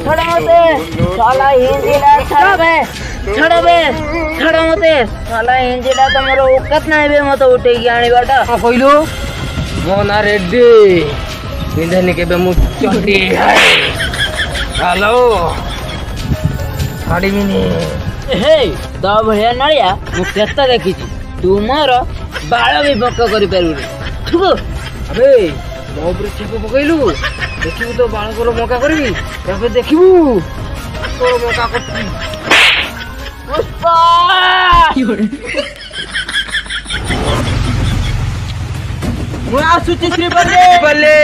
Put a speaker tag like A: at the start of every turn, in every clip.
A: छोड़ मते साला हिंजीला छोड़ बे छोड़ मते साला हिंजीला तमरो औकात नाही बे मते उठे की आनी बाटा
B: कहलु मो ना रेडी पिंधनी केबे मु चटी है हेलो साड़ी मिनी
A: हे तो भैया नलिया मु केता देखी तू मोर बाल भी पक्क करि पारु ठीक
B: अबे मो ऊपर छेप पकइलु देखिबु तो बाल को मौका करबी तबे देखिबु तो मौका करती
A: पुष्पा मु आसुची श्री बल्ले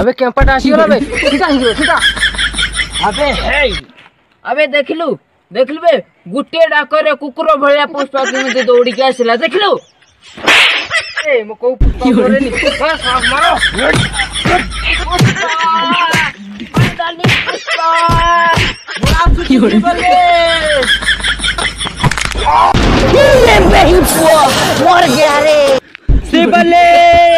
B: अबे केंपट आसीगला बे सीधा सीधा
A: अबे हे अबे देखलु बे गुटे डाकरे कुकुर भलिया पुष्पा केमिति दौड़ी के आसिला देखलु
B: ए मो को पुष्पा करे नि साफ मारो
A: डाली पुष्पा मुआ सुची बल्ले ये बेही मर गया रे
B: बल्ले